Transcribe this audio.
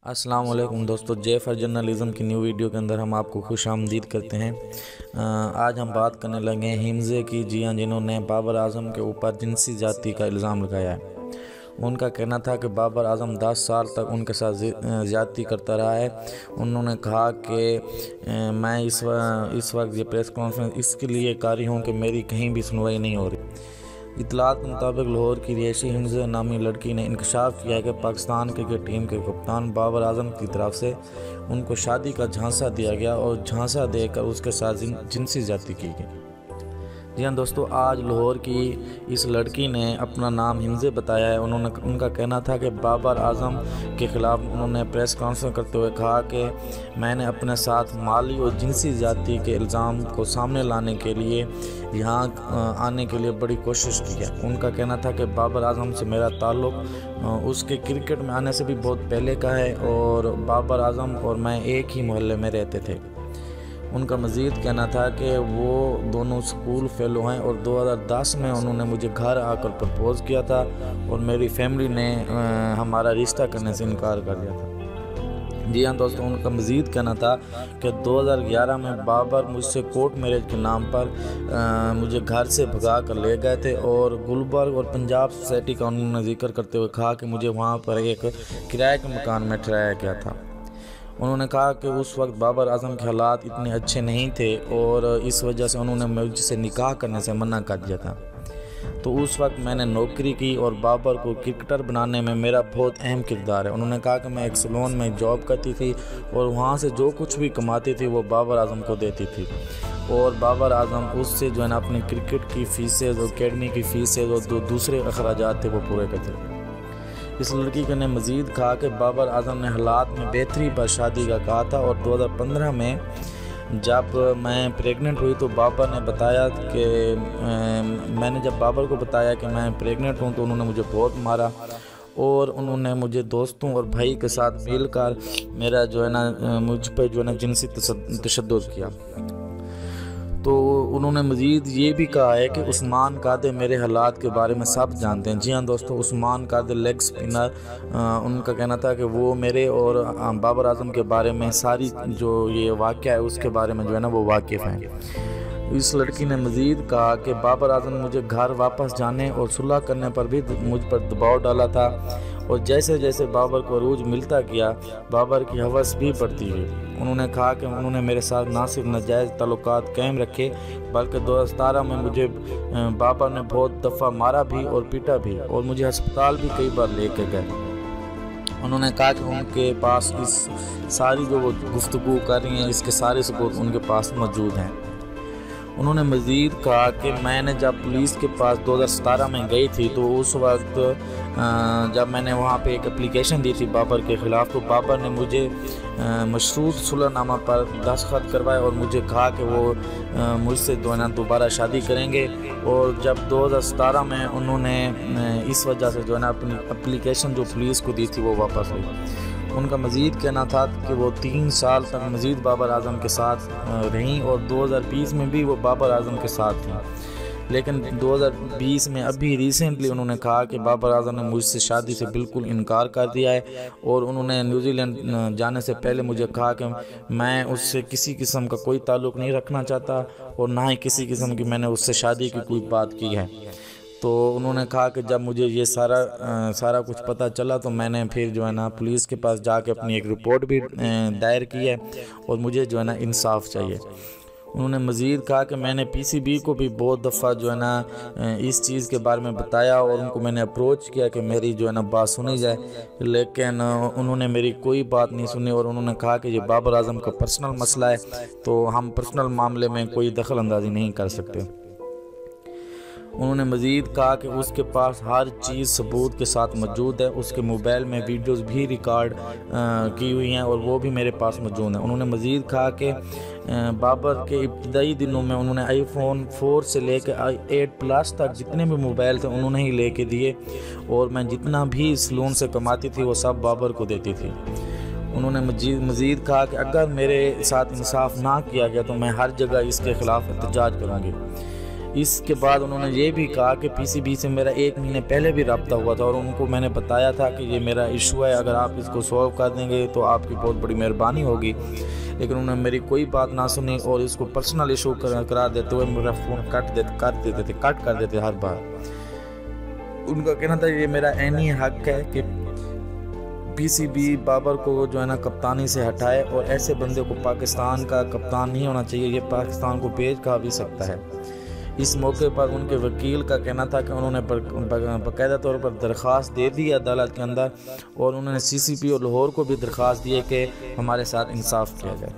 السلام علیکم دوستو، جے فار جرنلزم کی نیو ویڈیو کے اندر ہم آپ کو خوش آمدید کرتے ہیں۔ آج ہم بات کرنے لگے ہیں حمزے کی، جنہوں نے بابر اعظم کے اوپر جنسی زیادتی کا الزام لگایا ہے۔ ان کا کہنا تھا کہ بابر اعظم 10 سال تک ان کے ساتھ زیادتی کرتا رہا ہے۔ انہوں نے کہا کہ میں اس وقت یہ پریس کانفرنس اس کے لیے کاری ہوں کہ میری کہیں بھی سنوائی نہیں ہو رہی۔ اطلاعات کے مطابق لاہور کی رہائشی حمزہ نامی لڑکی نے انکشاف کیا ہے کہ پاکستان کرکٹ ٹیم کے کپتان بابر اعظم کی طرف سے ان کو شادی کا جھانسا دیا گیا اور جھانسا دے کر اس کے ساتھ جنسی زیادتی کی گئی۔ جی ہاں دوستو، آج لاہور کی اس لڑکی نے اپنا نام حمزہ بتایا ہے۔ ان کا کہنا تھا کہ بابر اعظم کے خلاف انہوں نے پریس کانفرنس کرتے ہوئے کہا کہ میں نے اپنے ساتھ مالی اور جنسی زیادتی کے الزام کو سامنے لانے کے لیے یہاں آنے کے لیے بڑی کوشش کی ہے۔ ان کا کہنا تھا کہ بابر اعظم سے میرا تعلق اس کے کرکٹ میں آنے سے بھی بہت پہلے کا ہے اور بابر اعظم اور میں ایک ہی محلے میں رہتے تھے۔ ان کا مزید کہنا تھا کہ وہ دونوں سکول فیلو ہیں اور 2010 میں انہوں نے مجھے گھر آ کر پرپوز کیا تھا اور میری فیملی نے ہمارا رشتہ کرنے سے انکار کر دیا تھا۔ جی ہاں دوستو، ان کا مزید کہنا تھا کہ 2011 میں بابر مجھ سے کورٹ میرج کے نام پر مجھے گھر سے بھگا کر لے گئے تھے اور گلبرگ اور پنجاب سوسائٹی کا انہوں نے ذکر کرتے ہوئے کہا کہ مجھے وہاں پر ایک کرائے کے مکان میں ٹھہرایا گیا تھا۔ انہوں نے کہا کہ اس وقت بابر اعظم کے حالات اتنے اچھے نہیں تھے اور اس وجہ سے انہوں نے مجھ سے نکاح کرنے سے منع کر دیا تھا۔ تو اس وقت میں نے نوکری کی اور بابر کو کرکٹر بنانے میں میرا بہت اہم کردار ہے۔ انہوں نے کہا کہ میں ایک سلون میں جاب کرتی تھی اور وہاں سے جو کچھ بھی کماتی تھی وہ بابر اعظم کو دیتی تھی اور بابر اعظم اس سے جو ہے نا اپنی کرکٹ کی فیسز اور اکیڈمی کی فیسز اور دوسرے اخراجات تھے وہ پورے کرتے تھے۔ اس لڑکی نے مزید کہا کہ بابر اعظم نے حالات میں بہتری پر شادی کا کہا تھا اور 2015 میں جب میں پریگننٹ ہوئی تو بابر نے بتایا کہ میں نے جب بابر کو بتایا کہ میں پریگننٹ ہوں تو انہوں نے مجھے بہت مارا اور انہوں نے مجھے دوستوں اور بھائی کے ساتھ مل کر میرا جو ہے نا مجھ پہ جو ہے نا جنسی تشدد کیا۔ تو انہوں نے مزید یہ بھی کہا ہے کہ عثمان قادر میرے حالات کے بارے میں سب جانتے ہیں۔ جی ہاں دوستو، عثمان قادر لیگ سپنر، ان کا کہنا تھا کہ وہ میرے اور بابر اعظم کے بارے میں ساری جو یہ واقعہ ہے اس کے بارے میں جو ہے نا وہ واقف ہیں۔ اس لڑکی نے مزید کہا کہ بابر اعظم نے مجھے گھر واپس جانے اور صلح کرنے پر بھی مجھ پر دباؤ ڈالا تھا اور جیسے جیسے بابر کو عروج ملتا گیا بابر کی ہوس بھی بڑھتی ہوئی۔ انہوں نے کہا کہ انہوں نے میرے ساتھ نہ صرف ناجائز تعلقات قائم رکھے بلکہ 2017 میں مجھے بابر نے بہت دفعہ مارا بھی اور پیٹا بھی اور مجھے ہسپتال بھی کئی بار لے کے گئے۔ انہوں نے کہا کہ ان کے پاس اس ساری جو وہ گفتگو کر رہی ہیں اس کے سارے ثبوت ان کے پاس موجود ہیں۔ انہوں نے مزید کہا کہ میں نے جب پولیس کے پاس 2017 میں گئی تھی تو اس وقت جب میں نے وہاں پہ ایک اپلیکیشن دی تھی بابر کے خلاف تو بابر نے مجھے مشروط صلح نامہ پر دستخط کروائے اور مجھے کہا کہ وہ مجھ سے دوبارہ شادی کریں گے اور جب 2017 میں انہوں نے اس وجہ سے جو ہے نا اپنی اپلیکیشن جو پولیس کو دی تھی وہ واپس لی۔ ان کا مزید کہنا تھا کہ وہ 3 سال تک مزید بابر اعظم کے ساتھ رہیں اور 2020 میں بھی وہ بابر اعظم کے ساتھ تھیں، لیکن 2020 میں ابھی ریسنٹلی انہوں نے کہا کہ بابر اعظم نے مجھ سے شادی سے بالکل انکار کر دیا ہے اور انہوں نے نیوزی لینڈ جانے سے پہلے مجھے کہا کہ میں اس سے کسی قسم کا کوئی تعلق نہیں رکھنا چاہتا اور نہ ہی کسی قسم کی میں نے اس سے شادی کی کوئی بات کی ہے۔ تو انہوں نے کہا کہ جب مجھے یہ سارا کچھ پتہ چلا تو میں نے پھر جو ہے نا پولیس کے پاس جا کے اپنی ایک رپورٹ بھی دائر کی ہے اور مجھے جو ہے نا انصاف چاہیے۔ انہوں نے مزید کہا کہ میں نے پی سی بی کو بھی بہت دفعہ جو ہے نا اس چیز کے بارے میں بتایا اور ان کو میں نے اپروچ کیا کہ میری جو ہے نا بات سنی جائے، لیکن انہوں نے میری کوئی بات نہیں سنی اور انہوں نے کہا کہ یہ بابر اعظم کا پرسنل مسئلہ ہے تو ہم پرسنل معاملے میں کوئی دخل اندازی نہیں کر سکتے۔ انہوں نے مزید کہا کہ اس کے پاس ہر چیز ثبوت کے ساتھ موجود ہے، اس کے موبائل میں ویڈیوز بھی ریکارڈ کی ہوئی ہیں اور وہ بھی میرے پاس موجود ہیں۔ انہوں نے مزید کہا کہ بابر کے ابتدائی دنوں میں انہوں نے آئی فون 4 سے لے کے 8 پلس تک جتنے بھی موبائل تھے انہوں نے ہی لے کے دیے اور میں جتنا بھی سلون سے کماتی تھی وہ سب بابر کو دیتی تھی۔ انہوں نے مزید کہا کہ اگر میرے ساتھ انصاف نہ کیا گیا تو میں ہر جگہ اس کے خلاف احتجاج کروں گی۔ اس کے بعد انہوں نے یہ بھی کہا کہ پی سی بی سے میرا 1 مہینے پہلے بھی رابطہ ہوا تھا اور ان کو میں نے بتایا تھا کہ یہ میرا ایشو ہے، اگر آپ اس کو سولو کر دیں گے تو آپ کی بہت بڑی مہربانی ہوگی، لیکن انہوں نے میری کوئی بات نہ سنی اور اس کو پرسنل ایشو قرار دیتے ہوئے میرا فون کٹ کر دیتے ہر بار۔ ان کا کہنا تھا یہ میرا عینی حق ہے کہ پی سی بی بابر کو جو ہے نا کپتانی سے ہٹائے، اور ایسے بندے کو پاکستان کا کپتان نہیں ہونا چاہیے، یہ پاکستان کو بھیج کھا بھی سکتا ہے۔ اس موقع پر ان کے وکیل کا کہنا تھا کہ انہوں نے باقاعدہ طور پر درخواست دے دی عدالت کے اندر، اور انہوں نے سی سی پی اور لاہور کو بھی درخواست دی ہے کہ ہمارے ساتھ انصاف کیا جائے۔